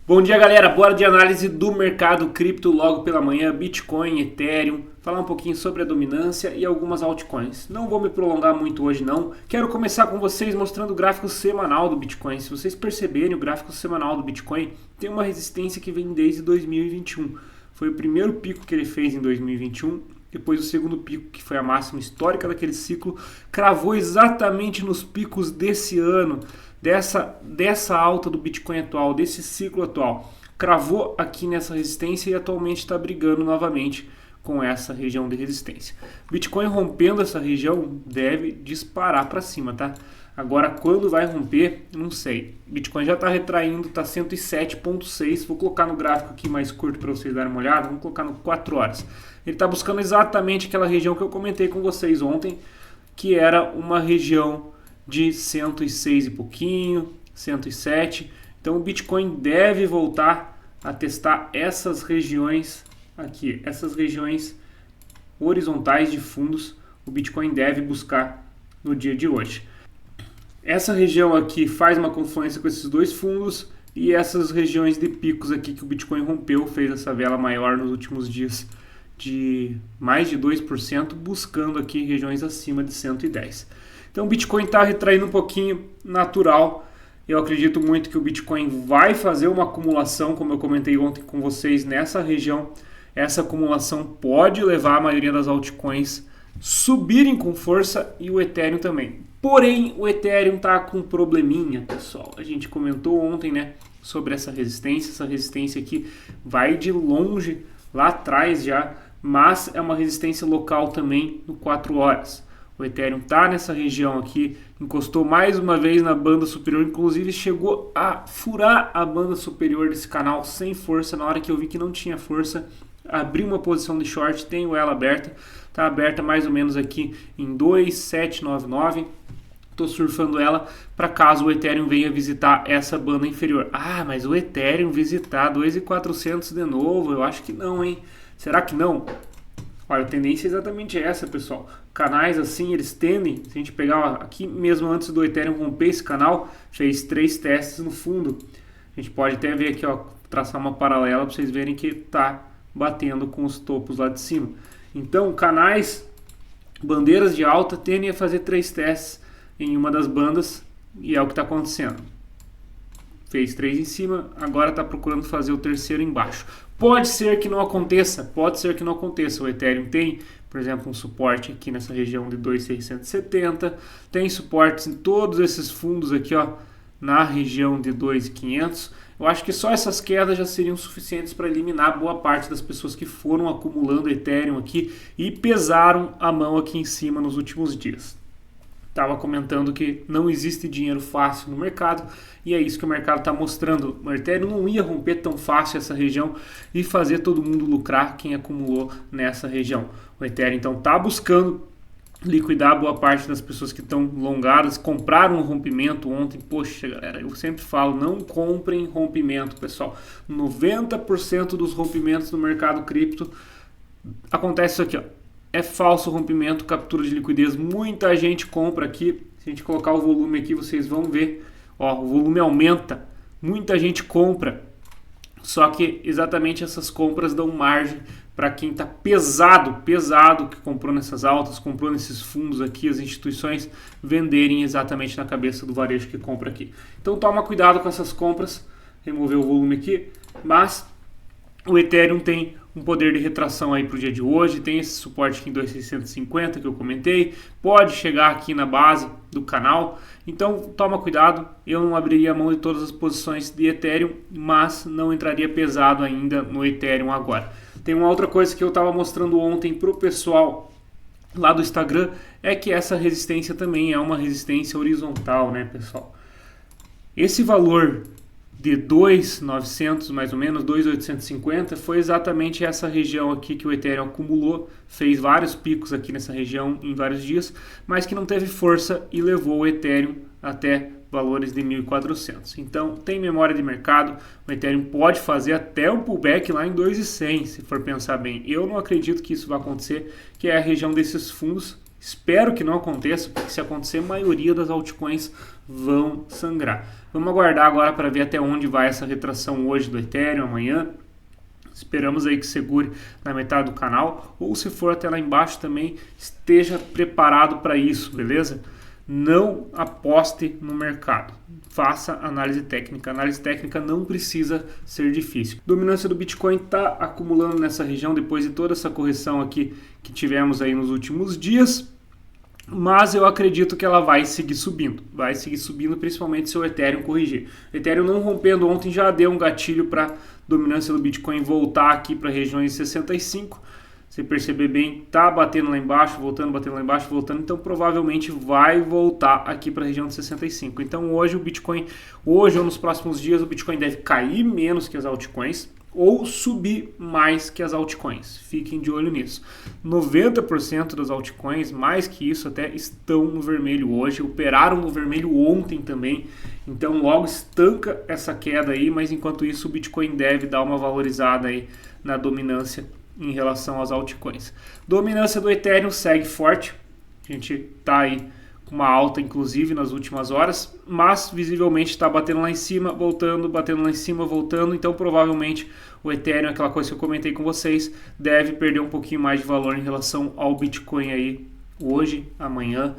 Bom dia, galera. Bora de análise do mercado cripto logo pela manhã, Bitcoin, Ethereum, falar um pouquinho sobre a dominância e algumas altcoins. Não vou me prolongar muito hoje não. Quero começar com vocês mostrando o gráfico semanal do Bitcoin. Se vocês perceberem, o gráfico semanal do Bitcoin tem uma resistência que vem desde 2021. Foi o primeiro pico que ele fez em 2021. Depois o segundo pico, que foi a máxima histórica daquele ciclo, cravou exatamente nos picos desse ano, dessa alta do Bitcoin atual, desse ciclo atual. Cravou aqui nessa resistência e atualmente está brigando novamente com essa região de resistência. Bitcoin rompendo essa região deve disparar para cima, tá? Agora, quando vai romper, não sei. Bitcoin já está retraindo, está 107,6. Vou colocar no gráfico aqui mais curto para vocês darem uma olhada. Vamos colocar no 4 horas. Ele está buscando exatamente aquela região que eu comentei com vocês ontem, que era uma região de 106 e pouquinho, 107. Então o Bitcoin deve voltar a testar essas regiões aqui, essas regiões horizontais de fundos. O Bitcoin deve buscar no dia de hoje. Essa região aqui faz uma confluência com esses dois fundos e essas regiões de picos aqui que o Bitcoin rompeu, fez essa vela maior nos últimos dias de mais de 2%, buscando aqui regiões acima de 110. Então o Bitcoin está retraindo um pouquinho, natural. Eu acredito muito que o Bitcoin vai fazer uma acumulação, como eu comentei ontem com vocês, nessa região. Essa acumulação pode levar a maioria das altcoins subirem com força e o Ethereum também. Porém, o Ethereum está com um probleminha, pessoal. A gente comentou ontem, né, sobre essa resistência. Essa resistência aqui vai de longe, lá atrás já, mas é uma resistência local também no 4 horas. O Ethereum está nessa região aqui, encostou mais uma vez na banda superior, inclusive chegou a furar a banda superior desse canal sem força. Na hora que eu vi que não tinha força, abri uma posição de short, tenho ela aberta, está aberta mais ou menos aqui em 2,799. Estou surfando ela para caso o Ethereum venha visitar essa banda inferior. Ah, mas o Ethereum visitar 2.400 de novo? Eu acho que não, hein? Será que não? Olha, a tendência é exatamente essa, pessoal. Canais assim, eles tendem, se a gente pegar aqui mesmo antes do Ethereum romper esse canal, fez 3 testes no fundo. A gente pode até ver aqui, ó, traçar uma paralela para vocês verem que está batendo com os topos lá de cima. Então, canais, bandeiras de alta, tendem a fazer 3 testes em uma das bandas e é o que está acontecendo. Fez 3 em cima, agora está procurando fazer o terceiro embaixo. Pode ser que não aconteça, O Ethereum tem, por exemplo, um suporte aqui nessa região de 2.670, tem suportes em todos esses fundos aqui, ó, na região de 2.500. Eu acho que só essas quedas já seriam suficientes para eliminar boa parte das pessoas que foram acumulando Ethereum aqui e pesaram a mão aqui em cima nos últimos dias. Estava comentando que não existe dinheiro fácil no mercado e é isso que o mercado está mostrando. O Ethereum não ia romper tão fácil essa região e fazer todo mundo lucrar quem acumulou nessa região. O Ethereum então está buscando liquidar boa parte das pessoas que estão longadas, compraram um rompimento ontem. Poxa, galera, eu sempre falo, não comprem rompimento, pessoal. 90% dos rompimentos no mercado cripto acontece isso aqui, ó. É falso rompimento, captura de liquidez. Muita gente compra aqui. Se a gente colocar o volume aqui, vocês vão ver. Ó, o volume aumenta. Muita gente compra. Só que exatamente essas compras dão margem para quem está pesado, que comprou nessas altas, comprou nesses fundos aqui, as instituições venderem exatamente na cabeça do varejo que compra aqui. Então toma cuidado com essas compras. Remover o volume aqui. Mas o Ethereum tem um poder de retração aí para o dia de hoje, tem esse suporte aqui em 2.650 que eu comentei, pode chegar aqui na base do canal, então toma cuidado. Eu não abriria a mão de todas as posições de Ethereum, mas não entraria pesado ainda no Ethereum agora. Tem uma outra coisa que eu estava mostrando ontem para o pessoal lá do Instagram, é que essa resistência também é uma resistência horizontal, né, pessoal? Esse valor de 2.900 mais ou menos, 2.850, foi exatamente essa região aqui que o Ethereum acumulou, fez vários picos aqui nessa região em vários dias, mas que não teve força e levou o Ethereum até valores de 1.400. Então tem memória de mercado, o Ethereum pode fazer até um pullback lá em 2.100, se for pensar bem. Eu não acredito que isso vai acontecer, que é a região desses fundos. Espero que não aconteça, porque se acontecer, a maioria das altcoins vão sangrar. Vamos aguardar agora para ver até onde vai essa retração hoje do Ethereum, amanhã. Esperamos aí que segure na metade do canal, ou se for até lá embaixo também, esteja preparado para isso, beleza? Não aposte no mercado, faça análise técnica. Análise técnica não precisa ser difícil. A dominância do Bitcoin está acumulando nessa região depois de toda essa correção aqui que tivemos aí nos últimos dias. Mas eu acredito que ela vai seguir subindo principalmente se o Ethereum corrigir. O Ethereum não rompendo ontem já deu um gatilho para a dominância do Bitcoin voltar aqui para regiões de 65. Você perceber bem, tá batendo lá embaixo, voltando, batendo lá embaixo, voltando, então provavelmente vai voltar aqui para a região de 65. Então hoje o Bitcoin, hoje ou nos próximos dias, o Bitcoin deve cair menos que as altcoins ou subir mais que as altcoins. Fiquem de olho nisso. 90% das altcoins, mais que isso até, estão no vermelho hoje, operaram no vermelho ontem também, então logo estanca essa queda aí, mas enquanto isso o Bitcoin deve dar uma valorizada aí na dominância em relação às altcoins. Dominância do Ethereum segue forte, a gente está aí com uma alta inclusive nas últimas horas, mas visivelmente está batendo lá em cima, voltando, batendo lá em cima, voltando, então provavelmente o Ethereum, aquela coisa que eu comentei com vocês, deve perder um pouquinho mais de valor em relação ao Bitcoin aí hoje, amanhã.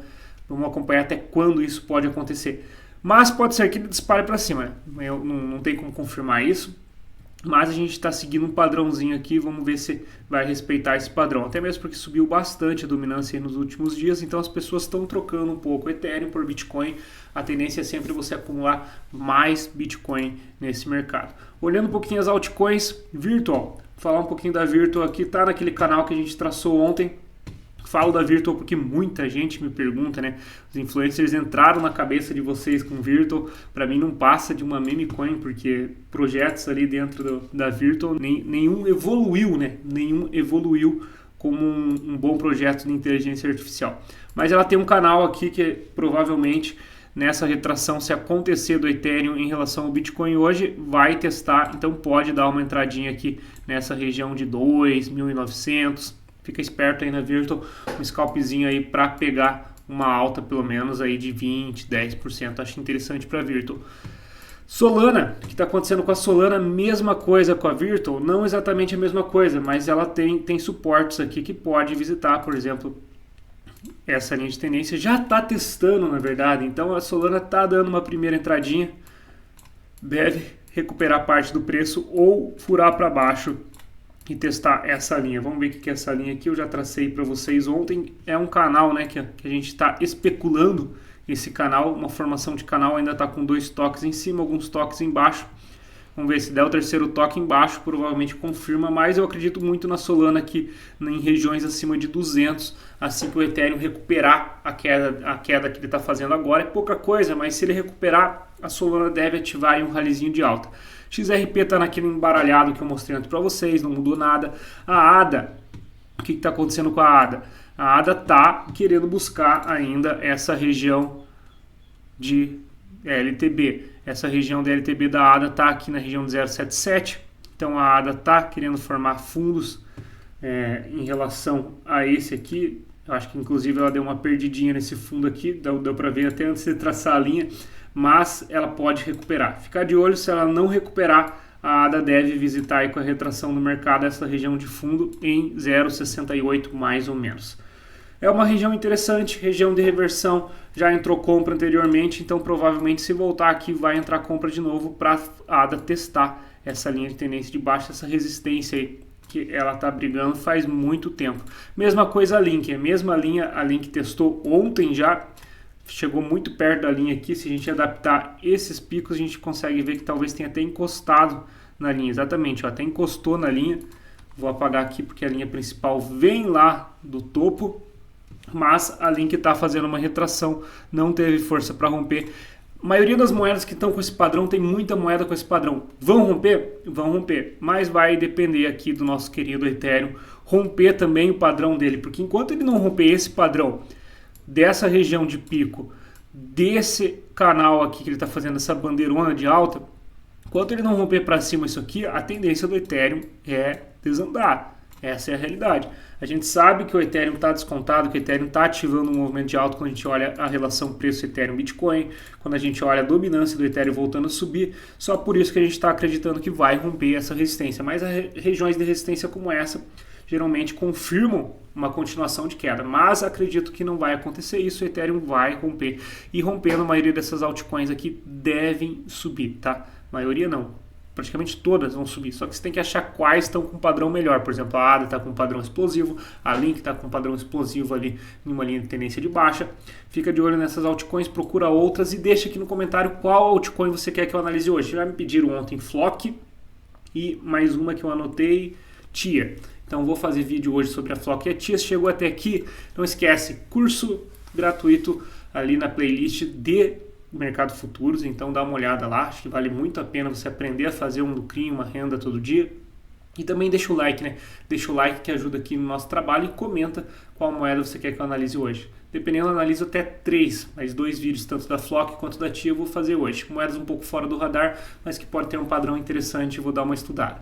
Vamos acompanhar até quando isso pode acontecer. Mas pode ser que ele dispare para cima, eu não tem como confirmar isso. Mas a gente está seguindo um padrãozinho aqui, vamos ver se vai respeitar esse padrão. Até mesmo porque subiu bastante a dominância nos últimos dias, então as pessoas estão trocando um pouco Ethereum por Bitcoin. A tendência é sempre você acumular mais Bitcoin nesse mercado. Olhando um pouquinho as altcoins, Virtual. Falar um pouquinho da Virtual aqui, tá naquele canal que a gente traçou ontem. Falo da Virtual porque muita gente me pergunta, né? Os influencers entraram na cabeça de vocês com Virtual. Para mim não passa de uma meme coin, porque projetos ali dentro da Virtual, nenhum evoluiu, né? Nenhum evoluiu como um bom projeto de inteligência artificial. Mas ela tem um canal aqui que provavelmente nessa retração, se acontecer do Ethereum em relação ao Bitcoin hoje, vai testar. Então pode dar uma entradinha aqui nessa região de 2.900. Fica esperto aí na Virtual, um scalpzinho aí para pegar uma alta pelo menos aí de 20, 10%. Acho interessante para a Virtual. Solana, o que está acontecendo com a Solana? Mesma coisa com a Virtual, não exatamente a mesma coisa, mas ela tem suportes aqui que pode visitar, por exemplo, essa linha de tendência. Já está testando, na verdade, então a Solana está dando uma primeira entradinha, deve recuperar parte do preço ou furar para baixo e testar essa linha. Vamos ver o que é essa linha aqui. Eu já tracei para vocês ontem. É um canal, né, que a gente está especulando esse canal. Uma formação de canal ainda está com 2 toques em cima, alguns toques embaixo. Vamos ver se der o terceiro toque embaixo, provavelmente confirma, mas eu acredito muito na Solana aqui em regiões acima de 200, assim que o Ethereum recuperar a queda que ele está fazendo agora. É pouca coisa, mas se ele recuperar, a Solana deve ativar aí um ralizinho de alta. XRP está naquele embaralhado que eu mostrei antes para vocês, não mudou nada. A ADA, o que está acontecendo com a ADA? A ADA está querendo buscar ainda essa região de LTB. Essa região da LTB da ADA está aqui na região de 0,77. Então a ADA está querendo formar fundos em relação a esse aqui. Eu acho que inclusive ela deu uma perdidinha nesse fundo aqui, deu para ver até antes de traçar a linha, mas ela pode recuperar. Ficar de olho, se ela não recuperar, a ADA deve visitar aí com a retração do mercado essa região de fundo em 0,68 mais ou menos. É uma região interessante, região de reversão, já entrou compra anteriormente, então provavelmente se voltar aqui vai entrar compra de novo para a ADA testar essa linha de tendência de baixa, essa resistência aí que ela está brigando faz muito tempo. Mesma coisa a Link, a mesma linha, a Link testou ontem já, chegou muito perto da linha aqui. Se a gente adaptar esses picos, a gente consegue ver que talvez tenha até encostado na linha, exatamente, ó, até encostou na linha. Vou apagar aqui porque a linha principal vem lá do topo, mas a Link está fazendo uma retração, não teve força para romper. A maioria das moedas que estão com esse padrão, tem muita moeda com esse padrão. Vão romper? Vão romper, mas vai depender aqui do nosso querido Ethereum romper também o padrão dele, porque enquanto ele não romper esse padrão dessa região de pico, desse canal aqui que ele está fazendo essa bandeirona de alta, enquanto ele não romper para cima isso aqui, a tendência do Ethereum é desandar. Essa é a realidade. A gente sabe que o Ethereum está descontado, que o Ethereum está ativando um movimento de alta quando a gente olha a relação preço Ethereum-Bitcoin, quando a gente olha a dominância do Ethereum voltando a subir, só por isso que a gente está acreditando que vai romper essa resistência. Mas regiões de resistência como essa geralmente confirmam uma continuação de queda, mas acredito que não vai acontecer isso, o Ethereum vai romper. E rompendo, a maioria dessas altcoins aqui devem subir, tá? A maioria não. Praticamente todas vão subir, só que você tem que achar quais estão com um padrão melhor. Por exemplo, a ADA está com um padrão explosivo, a Link está com um padrão explosivo ali em uma linha de tendência de baixa. Fica de olho nessas altcoins, procura outras e deixa aqui no comentário qual altcoin você quer que eu analise hoje. Já me pediram ontem Flock e mais uma que eu anotei, TIA. Então vou fazer vídeo hoje sobre a Flock e a TIA. Se chegou até aqui, não esquece, curso gratuito ali na playlist de Mercado Futuros, então dá uma olhada lá, acho que vale muito a pena você aprender a fazer um lucrinho, uma renda todo dia. E também deixa o like, né? Deixa o like que ajuda aqui no nosso trabalho e comenta qual moeda você quer que eu analise hoje. Dependendo, eu analiso até 3, mas 2 vídeos, tanto da Flock quanto da TIA, eu vou fazer hoje. Moedas um pouco fora do radar, mas que pode ter um padrão interessante e vou dar uma estudada.